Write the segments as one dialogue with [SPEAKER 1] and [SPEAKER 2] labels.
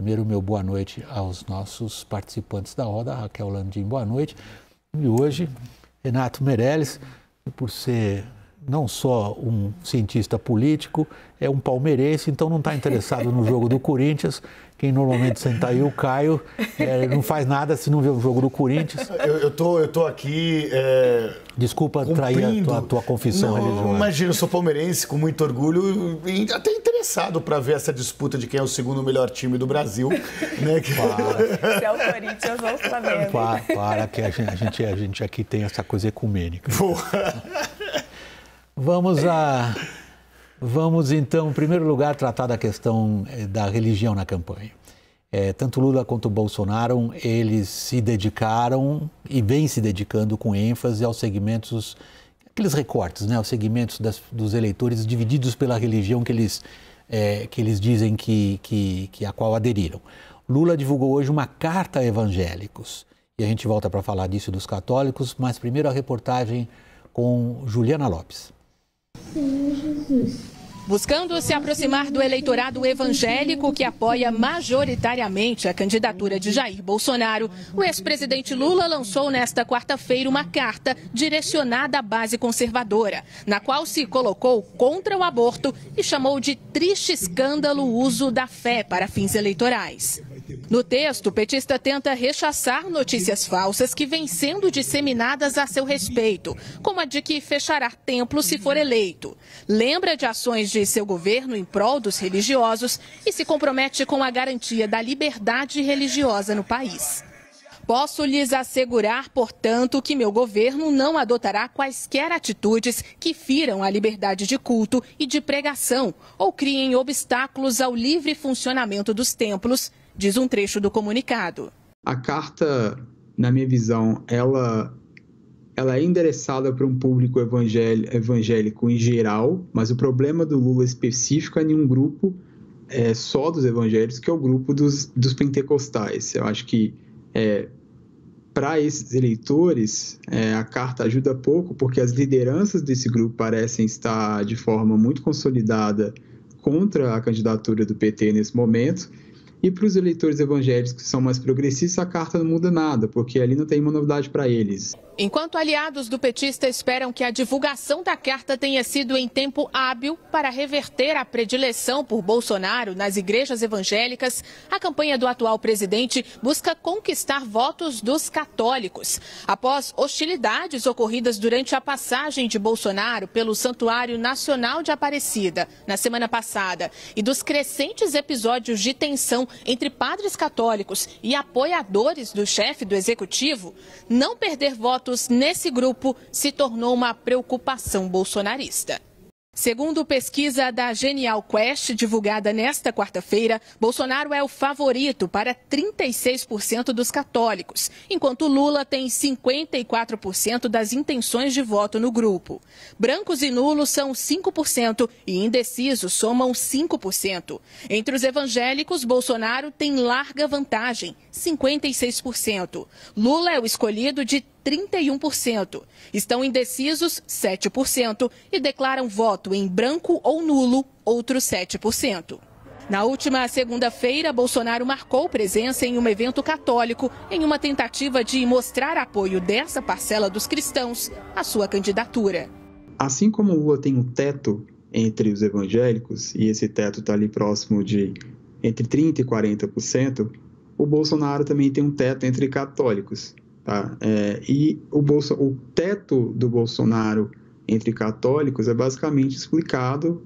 [SPEAKER 1] primeiro meu boa noite aos nossos participantes da roda. Raquel Landim, boa noite. E hoje, Renato Meirelles, por ser não só um cientista político, é um palmeirense, então não está interessado no jogo do Corinthians. Quem normalmente senta aí, o Caio, não faz nada se não vê o jogo do Corinthians.
[SPEAKER 2] Eu tô aqui...
[SPEAKER 1] Desculpa trair a tua confissão religiosa.
[SPEAKER 2] Imagina, eu sou palmeirense com muito orgulho e até interessado para ver essa disputa de quem é o segundo melhor time do Brasil. Né?
[SPEAKER 3] Se é o Corinthians ou o Flamengo.
[SPEAKER 1] Para que a gente aqui tem essa coisa ecumênica. Vamos, então, em primeiro lugar, tratar da questão da religião na campanha. Tanto Lula quanto Bolsonaro, eles se dedicaram e vêm se dedicando com ênfase aos segmentos, aqueles recortes, né, aos segmentos dos eleitores divididos pela religião que eles dizem a qual aderiram. Lula divulgou hoje uma carta a evangélicos. E a gente volta para falar disso dos católicos, mas primeiro a reportagem com Juliana Lopes.
[SPEAKER 4] Senhor Jesus.
[SPEAKER 3] Buscando se aproximar do eleitorado evangélico que apoia majoritariamente a candidatura de Jair Bolsonaro, o ex-presidente Lula lançou nesta quarta-feira uma carta direcionada à base conservadora, na qual se colocou contra o aborto e chamou de triste escândalo o uso da fé para fins eleitorais. No texto, o petista tenta rechaçar notícias falsas que vêm sendo disseminadas a seu respeito, como a de que fechará templos se for eleito. Lembra de ações de seu governo em prol dos religiosos e se compromete com a garantia da liberdade religiosa no país. Posso lhes assegurar, portanto, que meu governo não adotará quaisquer atitudes que firam a liberdade de culto e de pregação ou criem obstáculos ao livre funcionamento dos templos, diz um trecho do comunicado.
[SPEAKER 5] A carta, na minha visão, ela é endereçada para um público evangélico em geral, mas o problema do Lula específico é em um grupo só dos evangélicos, que é o grupo dos pentecostais. Eu acho que para esses eleitores, a carta ajuda pouco, porque as lideranças desse grupo parecem estar de forma muito consolidada contra a candidatura do PT nesse momento. E para os eleitores evangélicos que são mais progressistas, a carta não muda nada, porque ali não tem uma novidade para eles.
[SPEAKER 3] Enquanto aliados do petista esperam que a divulgação da carta tenha sido em tempo hábil para reverter a predileção por Bolsonaro nas igrejas evangélicas, a campanha do atual presidente busca conquistar votos dos católicos. Após hostilidades ocorridas durante a passagem de Bolsonaro pelo Santuário Nacional de Aparecida na semana passada e dos crescentes episódios de tensão entre padres católicos e apoiadores do chefe do executivo, não perder votos nesse grupo se tornou uma preocupação bolsonarista. Segundo pesquisa da Genial Quest, divulgada nesta quarta-feira, Bolsonaro é o favorito para 36% dos católicos, enquanto Lula tem 54% das intenções de voto no grupo. Brancos e nulos são 5% e indecisos somam 5%. Entre os evangélicos, Bolsonaro tem larga vantagem, 56%. Lula é o escolhido de 31%. Estão indecisos 7% e declaram voto em branco ou nulo outros 7%. Na última segunda-feira, Bolsonaro marcou presença em um evento católico em uma tentativa de mostrar apoio dessa parcela dos cristãos à sua candidatura.
[SPEAKER 5] Assim como o Lula tem um teto entre os evangélicos, e esse teto está ali próximo de entre 30% e 40%, o Bolsonaro também tem um teto entre católicos. Tá? E o teto do Bolsonaro entre católicos é basicamente explicado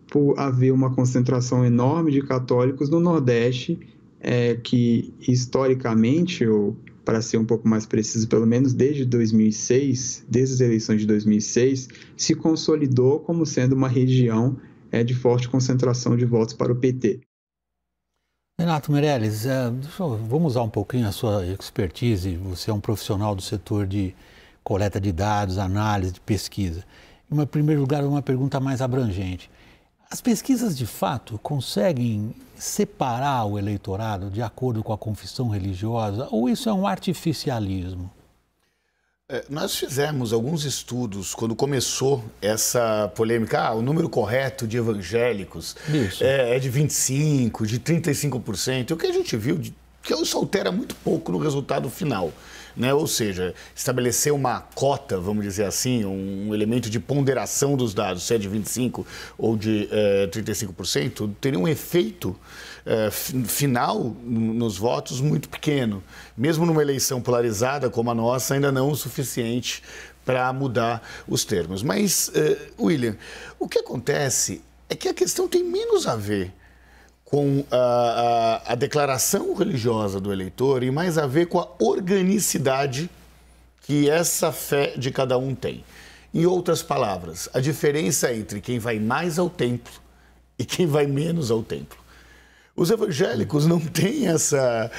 [SPEAKER 5] por haver uma concentração enorme de católicos no Nordeste, que historicamente, ou para ser um pouco mais preciso, pelo menos desde 2006, desde as eleições de 2006, se consolidou como sendo uma região de forte concentração de votos para o PT.
[SPEAKER 1] Renato Meirelles, vamos usar um pouquinho a sua expertise. Você é um profissional do setor de coleta de dados, análise, de pesquisa. Em primeiro lugar, uma pergunta mais abrangente. As pesquisas, de fato, conseguem separar o eleitorado de acordo com a confissão religiosa ou isso é um artificialismo?
[SPEAKER 2] Nós fizemos alguns estudos quando começou essa polêmica. O número correto de evangélicos é de 25%, de 35%. E o que a gente viu que isso altera muito pouco no resultado final. Né? Ou seja, estabelecer uma cota, vamos dizer assim, um elemento de ponderação dos dados, se é de 25% ou de 35%, teria um efeito final nos votos muito pequeno. Mesmo numa eleição polarizada como a nossa, ainda não o suficiente para mudar os termos. Mas, William, o que acontece é que a questão tem menos a ver com a declaração religiosa do eleitor e mais a ver com a organicidade que essa fé de cada um tem. Em outras palavras, a diferença entre quem vai mais ao templo e quem vai menos ao templo. Os evangélicos não têm essa...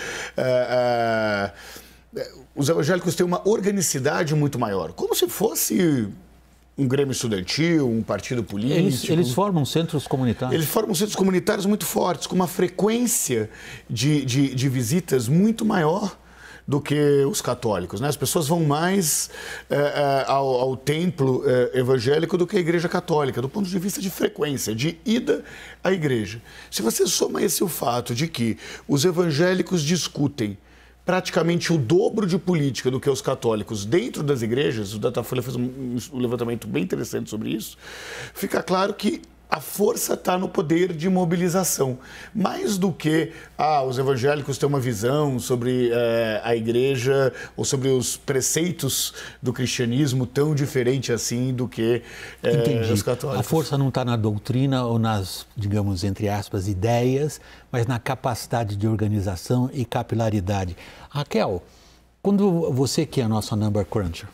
[SPEAKER 2] os evangélicos têm uma organicidade muito maior, como se fosse um grêmio estudantil, um partido político.
[SPEAKER 1] Eles formam centros comunitários.
[SPEAKER 2] Eles formam centros comunitários muito fortes, com uma frequência de visitas muito maior do que os católicos. Né? As pessoas vão mais ao templo evangélico do que à igreja católica, do ponto de vista de frequência, de ida à igreja. Se você soma esse o fato de que os evangélicos discutem praticamente o dobro de política do que os católicos dentro das igrejas, o Datafolha fez um levantamento bem interessante sobre isso, fica claro que a força está no poder de mobilização. Mais do que os evangélicos têm uma visão sobre a igreja ou sobre os preceitos do cristianismo tão diferente assim do que os católicos.
[SPEAKER 1] A força não está na doutrina ou nas, digamos, entre aspas, ideias, mas na capacidade de organização e capilaridade. Raquel, quando você que é a nossa number cruncher,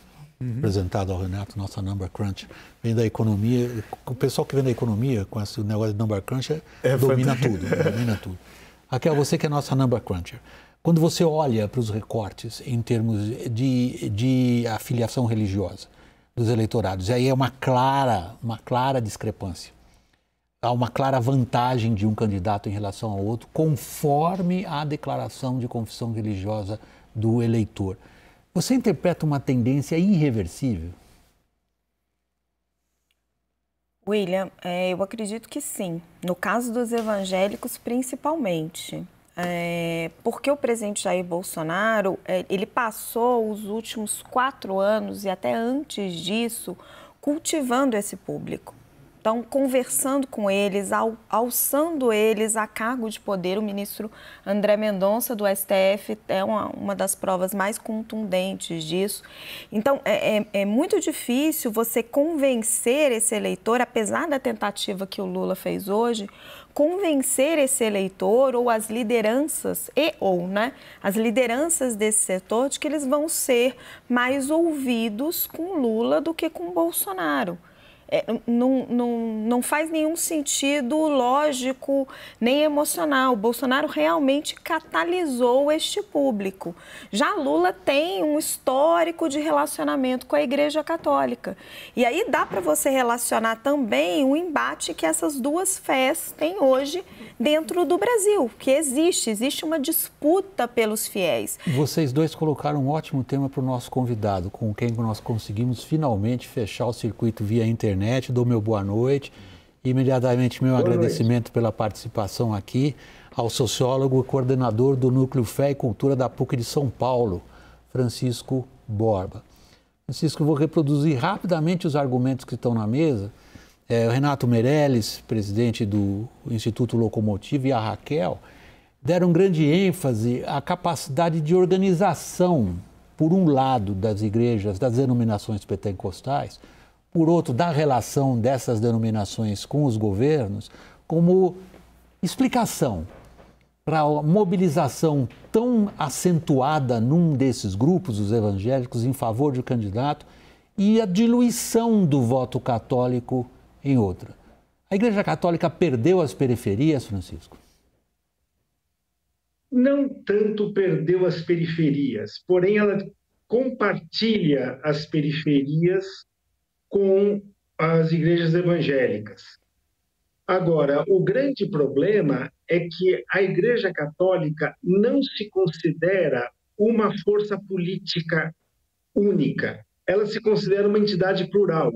[SPEAKER 1] apresentado ao Renato, nossa number cruncher, vem da economia, o pessoal que vem da economia com esse negócio de number cruncher domina tudo. Raquel, você que é a nossa number cruncher, quando você olha para os recortes em termos de afiliação religiosa dos eleitorados, aí é uma clara discrepância. Há uma clara vantagem de um candidato em relação ao outro, conforme a declaração de confissão religiosa do eleitor. Você interpreta uma tendência irreversível?
[SPEAKER 6] William, eu acredito que sim. No caso dos evangélicos, principalmente. Porque o presidente Jair Bolsonaro, ele passou os últimos 4 anos e até antes disso, cultivando esse público. Então, conversando com eles, alçando eles a cargo de poder. O ministro André Mendonça, do STF, é uma das provas mais contundentes disso. Então, é muito difícil você convencer esse eleitor, apesar da tentativa que o Lula fez hoje, convencer esse eleitor ou as lideranças, as lideranças desse setor, de que eles vão ser mais ouvidos com Lula do que com Bolsonaro. Não faz nenhum sentido lógico nem emocional. O Bolsonaro realmente catalisou este público. Já Lula tem um histórico de relacionamento com a Igreja Católica. E aí dá para você relacionar também o embate que essas duas fés têm hoje dentro do Brasil, que existe uma disputa pelos fiéis.
[SPEAKER 1] Vocês dois colocaram um ótimo tema para o nosso convidado, com quem nós conseguimos finalmente fechar o circuito via internet. Dou meu boa noite, imediatamente meu agradecimento pela participação aqui ao sociólogo e coordenador do Núcleo Fé e Cultura da PUC de São Paulo, Francisco Borba. Francisco, eu vou reproduzir rapidamente os argumentos que estão na mesa. O Renato Meirelles, presidente do Instituto Locomotiva, e a Raquel deram grande ênfase à capacidade de organização, por um lado, das igrejas, das denominações pentecostais, por outro, da relação dessas denominações com os governos, como explicação para a mobilização tão acentuada num desses grupos, os evangélicos, em favor de um candidato, e a diluição do voto católico em outra. A Igreja Católica perdeu as periferias, Francisco?
[SPEAKER 7] Não tanto perdeu as periferias, porém ela compartilha as periferias com as igrejas evangélicas. Agora, o grande problema é que a Igreja Católica não se considera uma força política única. ela se considera uma entidade plural,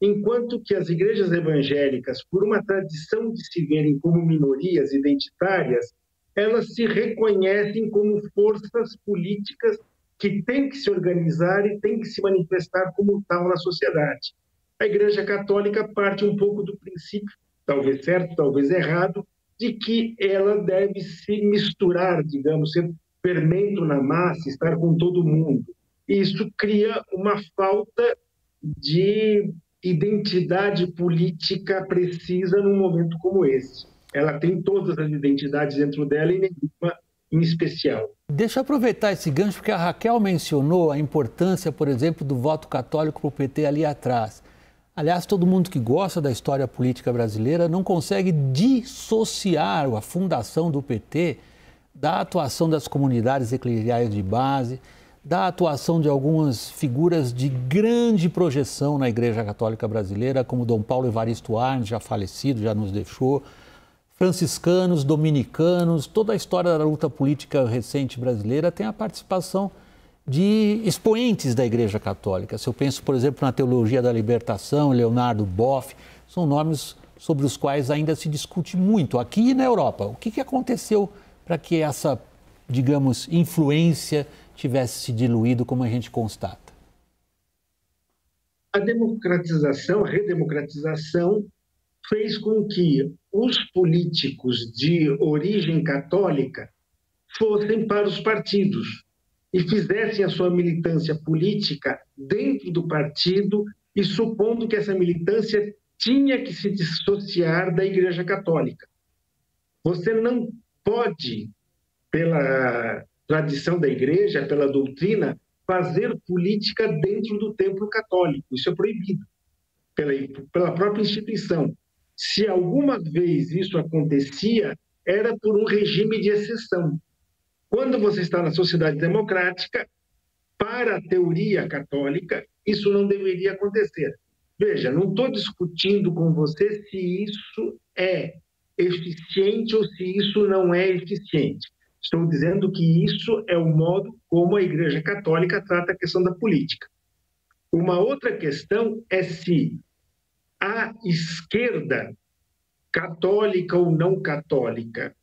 [SPEAKER 7] enquanto que as igrejas evangélicas, por uma tradição de se verem como minorias identitárias, elas se reconhecem como forças políticas que têm que se organizar e têm que se manifestar como tal na sociedade. A Igreja Católica parte um pouco do princípio, talvez certo, talvez errado, de que ela deve se misturar, digamos, ser fermento na massa, estar com todo mundo. E isso cria uma falta de identidade política precisa num momento como esse. Ela tem todas as identidades dentro dela e nenhuma em especial.
[SPEAKER 1] Deixa eu aproveitar esse gancho, porque a Raquel mencionou a importância, por exemplo, do voto católico para o PT ali atrás. Aliás, todo mundo que gosta da história política brasileira não consegue dissociar a fundação do PT da atuação das comunidades eclesiais de base, da atuação de algumas figuras de grande projeção na Igreja Católica Brasileira, como Dom Paulo Evaristo Arnes, já falecido, já nos deixou, franciscanos, dominicanos, toda a história da luta política recente brasileira tem a participação de expoentes da Igreja Católica. Se eu penso, por exemplo, na Teologia da Libertação, Leonardo Boff, são nomes sobre os quais ainda se discute muito, aqui e na Europa. O que aconteceu para que essa, digamos, influência tivesse se diluído, como a gente constata?
[SPEAKER 7] A democratização, a redemocratização, fez com que os políticos de origem católica fossem para os partidos e fizessem a sua militância política dentro do partido e supondo que essa militância tinha que se dissociar da Igreja Católica. Você não pode, pela tradição da Igreja, pela doutrina, fazer política dentro do templo católico. Isso é proibido pela própria instituição. Se alguma vez isso acontecia, era por um regime de exceção. Quando você está na sociedade democrática, para a teoria católica, isso não deveria acontecer. Veja, não estou discutindo com você se isso é eficiente ou se isso não é eficiente. Estou dizendo que isso é o modo como a Igreja Católica trata a questão da política. Uma outra questão é se a esquerda, católica ou não católica,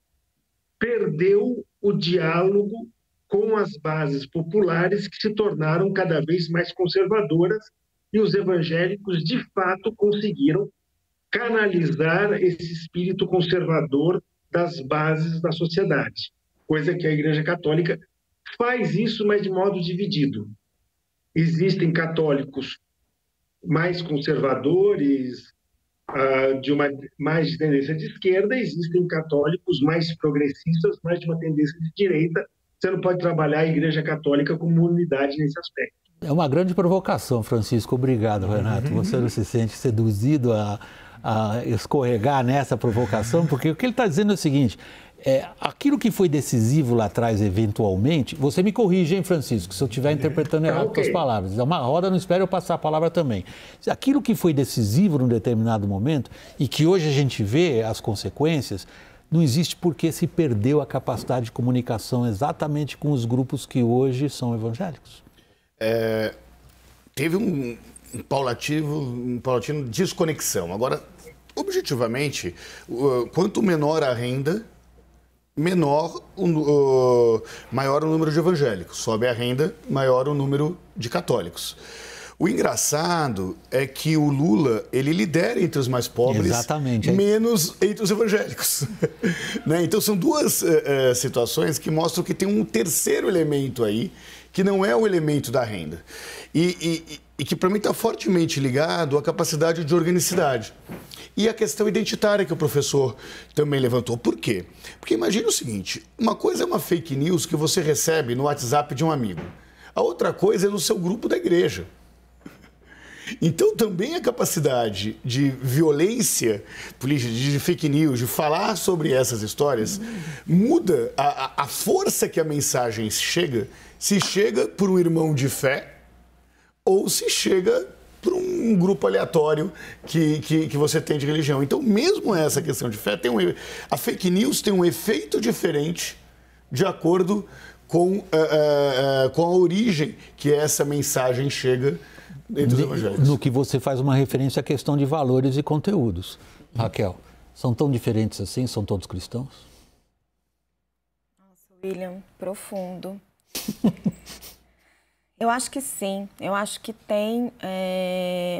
[SPEAKER 7] perdeu o diálogo com as bases populares que se tornaram cada vez mais conservadoras e os evangélicos, de fato, conseguiram canalizar esse espírito conservador das bases da sociedade, coisa que a Igreja Católica faz isso, mas de modo dividido. Existem católicos mais conservadores, de uma mais de tendência de esquerda, existem católicos mais progressistas, mais de uma tendência de direita. Você não pode trabalhar a Igreja Católica como unidade nesse aspecto.
[SPEAKER 1] É uma grande provocação, Francisco. Obrigado, Renato. Você não se sente seduzido a escorregar nessa provocação? Porque o que ele está dizendo é o seguinte: aquilo que foi decisivo lá atrás, eventualmente, você me corrige, hein, Francisco, se eu estiver interpretando errado as palavras. É uma roda, não espero eu passar a palavra também. Aquilo que foi decisivo num determinado momento e que hoje a gente vê as consequências, não existe porque se perdeu a capacidade de comunicação exatamente com os grupos que hoje são evangélicos.
[SPEAKER 2] Teve um paulatino desconexão. Agora, objetivamente, quanto menor a renda, maior o número de evangélicos. Sobe a renda, maior o número de católicos. O engraçado é que o Lula, ele lidera entre os mais pobres, exatamente, menos entre os evangélicos. Né? Então, são duas situações que mostram que tem um terceiro elemento aí, que não é o elemento da renda. E que, para mim, está fortemente ligado à capacidade de organicidade. E a questão identitária que o professor também levantou. Por quê? Porque imagina o seguinte, uma coisa é uma fake news que você recebe no WhatsApp de um amigo. A outra coisa é no seu grupo da igreja. Então, também a capacidade de violência política, de fake news, de falar sobre essas histórias, muda a força que a mensagem chega, se chega por um irmão de fé ou se chega por um grupo aleatório que você tem de religião. Então, mesmo essa questão de fé, a fake news tem um efeito diferente de acordo com a origem que essa mensagem chega entre os evangélicos.
[SPEAKER 1] No que você faz uma referência à questão de valores e conteúdos. Raquel, são tão diferentes assim? São todos cristãos?
[SPEAKER 6] Nossa, William, profundo. Eu acho que sim. Eu acho que tem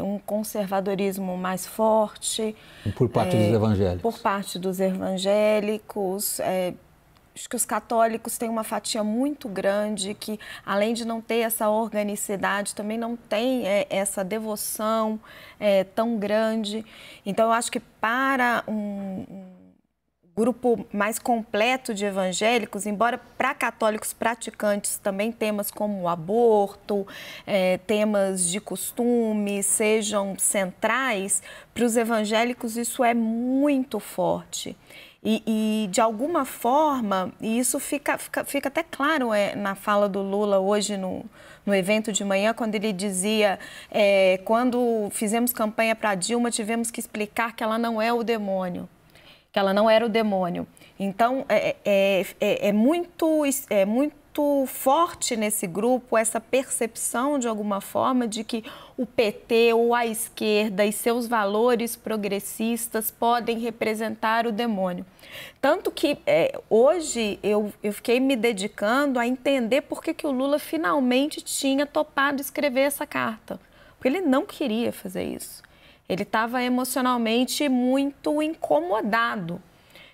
[SPEAKER 6] um conservadorismo mais forte.
[SPEAKER 1] Por parte dos evangélicos?
[SPEAKER 6] Por parte dos evangélicos. Acho que os católicos têm uma fatia muito grande que, além de não ter essa organicidade, também não tem essa devoção tão grande. Então, eu acho que para um grupo mais completo de evangélicos, embora para católicos praticantes também temas como o aborto, temas de costume sejam centrais, para os evangélicos isso é muito forte. E de alguma forma, e isso fica até claro na fala do Lula hoje no evento de manhã, quando ele dizia, quando fizemos campanha para Dilma, tivemos que explicar que ela não é o demônio, que ela não era o demônio. Então, é muito forte nesse grupo essa percepção, de alguma forma, de que o PT ou a esquerda e seus valores progressistas podem representar o demônio. Tanto que hoje eu fiquei me dedicando a entender por que o Lula finalmente tinha topado escrever essa carta. Porque ele não queria fazer isso. Ele estava emocionalmente muito incomodado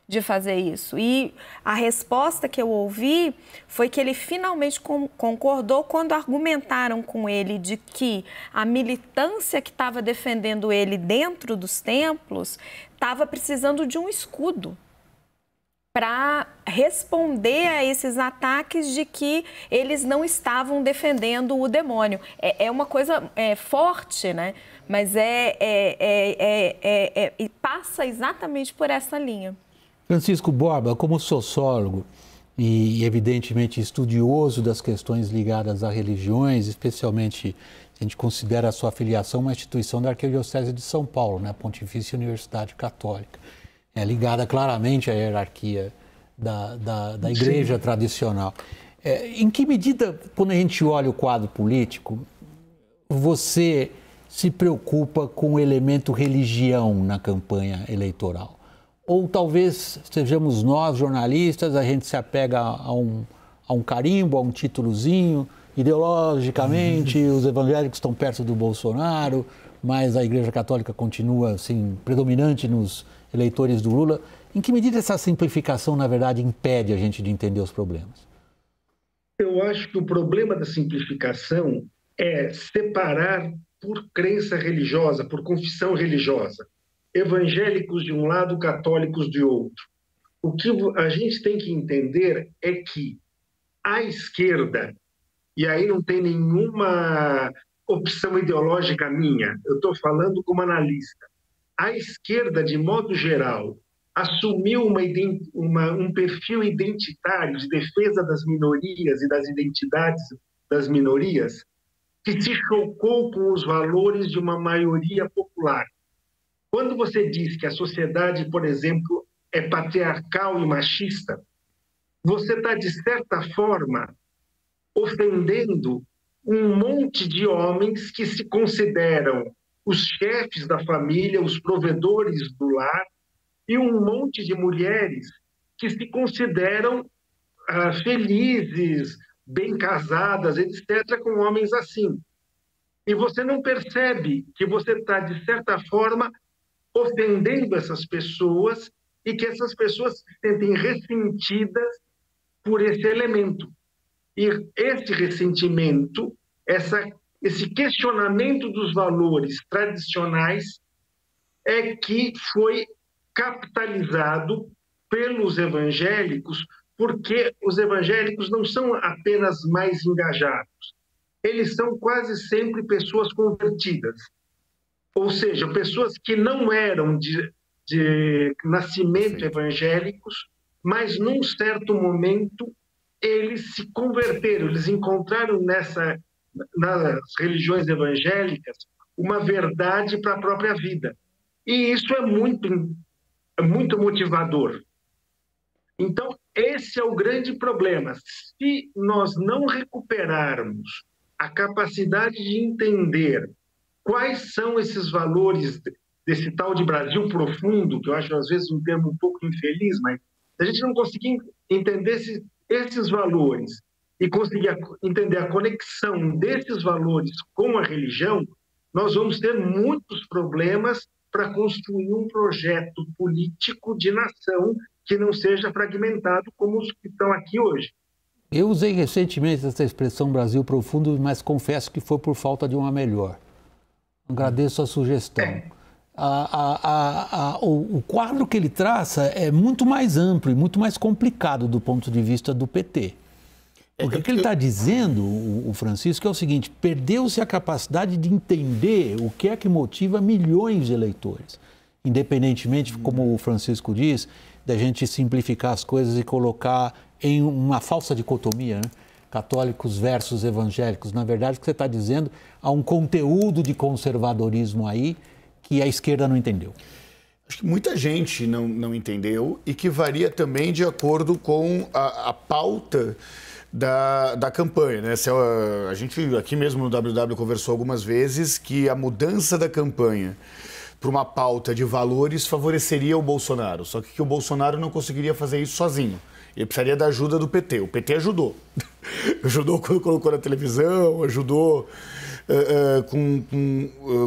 [SPEAKER 6] de fazer isso. E a resposta que eu ouvi foi que ele finalmente concordou quando argumentaram com ele de que a militância que estava defendendo ele dentro dos templos estava precisando de um escudo para responder a esses ataques de que eles não estavam defendendo o demônio. É uma coisa forte, né? Mas passa exatamente por essa linha.
[SPEAKER 1] Francisco Borba, como sociólogo e evidentemente estudioso das questões ligadas a religiões, especialmente se a gente considera a sua filiação uma instituição da Arquidiocese de São Paulo, né, a Pontifícia Universidade Católica, ligada claramente à hierarquia da igreja
[SPEAKER 7] Sim.
[SPEAKER 1] tradicional. Em que medida, quando a gente olha o quadro político, você se preocupa com o elemento religião na campanha eleitoral? Ou talvez sejamos nós, jornalistas, a gente se apega a um carimbo, a um títulozinho, ideologicamente, os evangélicos estão perto do Bolsonaro, mas a Igreja Católica continua assim, predominante nos eleitores do Lula. Em que medida essa simplificação, na verdade, impede a gente de entender os problemas?
[SPEAKER 7] Eu acho que o problema da simplificação é separar por crença religiosa, por confissão religiosa. Evangélicos de um lado, católicos de outro. O que a gente tem que entender é que a esquerda, e aí não tem nenhuma opção ideológica minha, eu estou falando como analista, a esquerda, de modo geral, assumiu um perfil identitário de defesa das minorias e das identidades das minorias que se chocou com os valores de uma maioria popular. Quando você diz que a sociedade, por exemplo, é patriarcal e machista, você está, de certa forma, ofendendo um monte de homens que se consideram os chefes da família, os provedores do lar, e um monte de mulheres que se consideram felizes, bem casadas, etc., com homens assim. E você não percebe que você está, de certa forma, ofendendo essas pessoas e que essas pessoas se sentem ressentidas por esse elemento. E esse ressentimento, esse questionamento dos valores tradicionais é que foi capitalizado pelos evangélicos, porque os evangélicos não são apenas mais engajados, eles são quase sempre pessoas convertidas. Ou seja, pessoas que não eram de nascimento evangélicos, mas num certo momento eles se converteram, eles encontraram nas religiões evangélicas uma verdade para a própria vida. E isso é muito motivador. Então, esse é o grande problema. Se nós não recuperarmos a capacidade de entender quais são esses valores desse tal de Brasil profundo, que eu acho às vezes um termo um pouco infeliz, mas se a gente não conseguir entender esses valores e conseguir entender a conexão desses valores com a religião, nós vamos ter muitos problemas para construir um projeto político de nação que não seja fragmentado como os que estão aqui hoje.
[SPEAKER 1] Eu usei recentemente essa expressão Brasil profundo, mas confesso que foi por falta de uma melhor. Agradeço a sugestão. O quadro que ele traça é muito mais amplo e muito mais complicado do ponto de vista do PT. Porque o que ele está dizendo, o Francisco, é o seguinte: perdeu-se a capacidade de entender o que é que motiva milhões de eleitores. Independentemente, como o Francisco diz, da gente simplificar as coisas e colocar em uma falsa dicotomia, né? Católicos versus evangélicos. Na verdade, o que você está dizendo, há um conteúdo de conservadorismo aí que a esquerda não entendeu.
[SPEAKER 2] Acho que muita gente não entendeu e que varia também de acordo com a pauta da campanha, né? A gente aqui mesmo no WW conversou algumas vezes que a mudança da campanha para uma pauta de valores favoreceria o Bolsonaro, só que o Bolsonaro não conseguiria fazer isso sozinho. Ele precisaria da ajuda do PT. O PT ajudou. Ajudou quando colocou na televisão, ajudou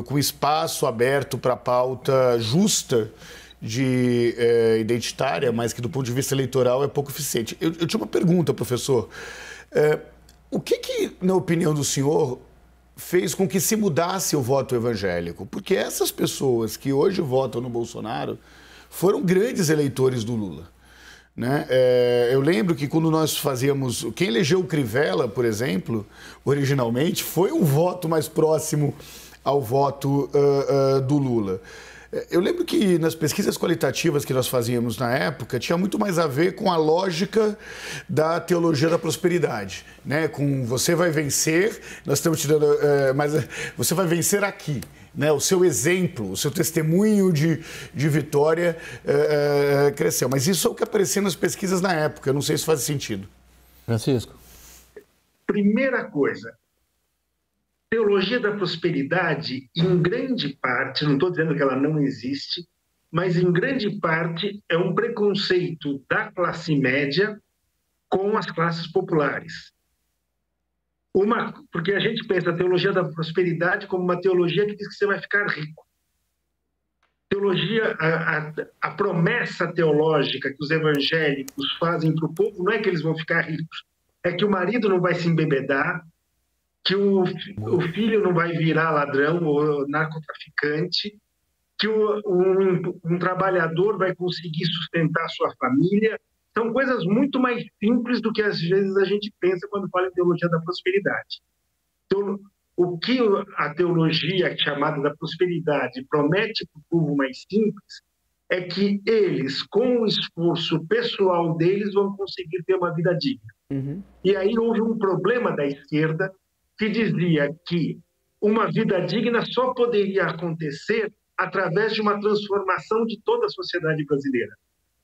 [SPEAKER 2] com espaço aberto para a pauta justa identitária, mas que do ponto de vista eleitoral é pouco eficiente. Eu tinha uma pergunta, professor. O que, na opinião do senhor, fez com que se mudasse o voto evangélico? Porque essas pessoas que hoje votam no Bolsonaro foram grandes eleitores do Lula. Né? Eu lembro que quando nós fazíamos... Quem elegeu o Crivella, por exemplo, originalmente, foi um voto mais próximo ao voto do Lula. Eu lembro que nas pesquisas qualitativas que nós fazíamos na época, tinha muito mais a ver com a lógica da teologia da prosperidade, né? Com você vai vencer, nós estamos te dando... mas você vai vencer aqui. Né, o seu exemplo, o seu testemunho de vitória cresceu. Mas isso é o que aparecia nas pesquisas na época. Eu não sei se faz sentido.
[SPEAKER 1] Francisco.
[SPEAKER 7] Primeira coisa, teologia da prosperidade, em grande parte, não estou dizendo que ela não existe, mas em grande parte é um preconceito da classe média com as classes populares. Porque a gente pensa a teologia da prosperidade como uma teologia que diz que você vai ficar rico. Teologia, a promessa teológica que os evangélicos fazem para o povo não é que eles vão ficar ricos, é que o marido não vai se embebedar, que o filho não vai virar ladrão ou narcotraficante, que um trabalhador vai conseguir sustentar sua família. São coisas muito mais simples do que às vezes a gente pensa quando fala em teologia da prosperidade. Então, o que a teologia chamada da prosperidade promete para o povo mais simples é que eles, com o esforço pessoal deles, vão conseguir ter uma vida digna. Uhum. E aí houve um problema da esquerda que dizia que uma vida digna só poderia acontecer através de uma transformação de toda a sociedade brasileira.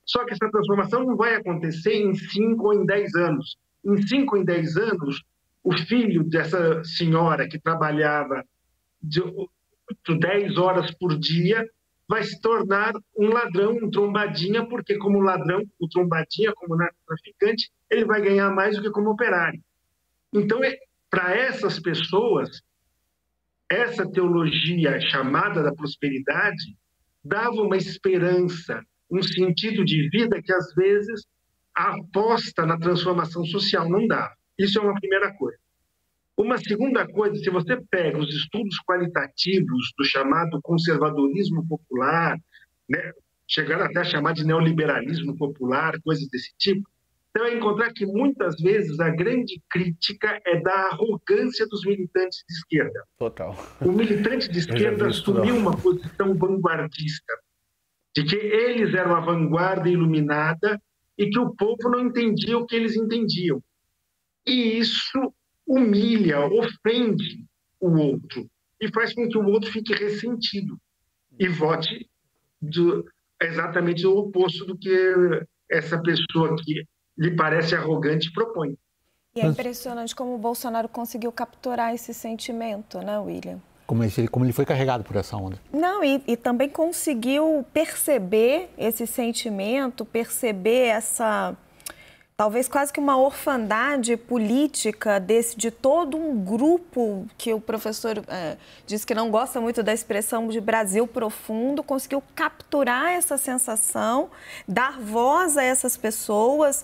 [SPEAKER 7] Só que essa transformação não vai acontecer em 5 ou em 10 anos. Em 5 ou em 10 anos, o filho dessa senhora que trabalhava de 10 horas por dia vai se tornar um ladrão, um trombadinha, porque como ladrão, o trombadinha, como narcotraficante, ele vai ganhar mais do que como operário. Então, para essas pessoas, essa teologia chamada da prosperidade dava uma esperança, um sentido de vida que, às vezes, a aposta na transformação social não dá. Isso é uma primeira coisa. Uma segunda coisa, se você pega os estudos qualitativos do chamado conservadorismo popular, né, chegaram até a chamar de neoliberalismo popular, coisas desse tipo, você vai encontrar que, muitas vezes, a grande crítica é da arrogância dos militantes de esquerda.
[SPEAKER 2] Total.
[SPEAKER 7] O militante de esquerda assumiu uma posição vanguardista, de que eles eram a vanguarda iluminada e que o povo não entendia o que eles entendiam. E isso humilha, ofende o outro e faz com que o outro fique ressentido e vote exatamente o oposto do que essa pessoa que lhe parece arrogante propõe.
[SPEAKER 6] E é impressionante como o Bolsonaro conseguiu capturar esse sentimento, né, William?
[SPEAKER 1] Como ele foi carregado por essa onda.
[SPEAKER 6] Não, e também conseguiu perceber esse sentimento, perceber essa, talvez quase que uma orfandade política de todo um grupo que o professor diz que não gosta muito da expressão de Brasil profundo, conseguiu capturar essa sensação, dar voz a essas pessoas,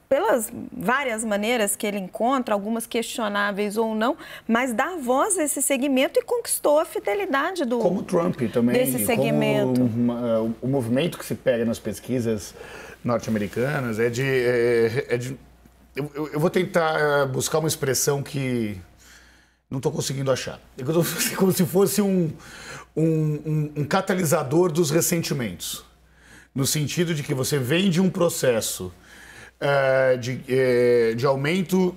[SPEAKER 6] pelas várias maneiras que ele encontra, algumas questionáveis ou não, mas dar voz a esse segmento e conquistou a fidelidade
[SPEAKER 2] como Trump também,
[SPEAKER 6] desse segmento.
[SPEAKER 2] Como, o movimento que se pega nas pesquisas norte-americanas eu vou tentar buscar uma expressão que não estou conseguindo achar. É como se fosse um catalisador dos ressentimentos, no sentido de que você vem de um processo de aumento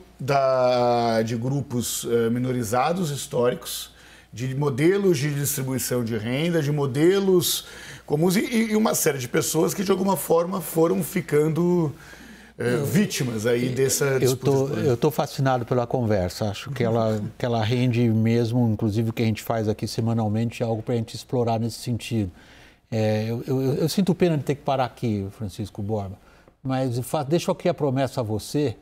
[SPEAKER 2] de grupos minorizados históricos, de modelos de distribuição de renda, de modelos comuns e uma série de pessoas que de alguma forma foram ficando vítimas aí dessa disposição.
[SPEAKER 1] Eu estou fascinado pela conversa, acho que ela rende mesmo, inclusive o que a gente faz aqui semanalmente, é algo para a gente explorar nesse sentido. Eu sinto pena de ter que parar aqui, Francisco Borba, mas deixo aqui a promessa a você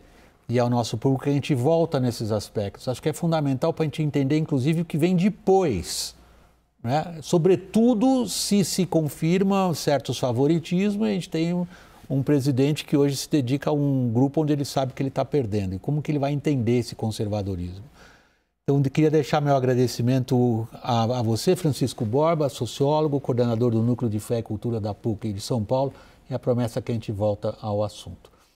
[SPEAKER 1] e ao nosso público que a gente volta nesses aspectos. Acho que é fundamental para a gente entender, inclusive, o que vem depois, né? Sobretudo se confirma certos favoritismos, a gente tem um presidente que hoje se dedica a um grupo onde ele sabe que ele está perdendo. E como que ele vai entender esse conservadorismo? Então, eu queria deixar meu agradecimento a você, Francisco Borba, sociólogo, coordenador do Núcleo de Fé e Cultura da PUC de São Paulo, e a promessa que a gente volta ao assunto.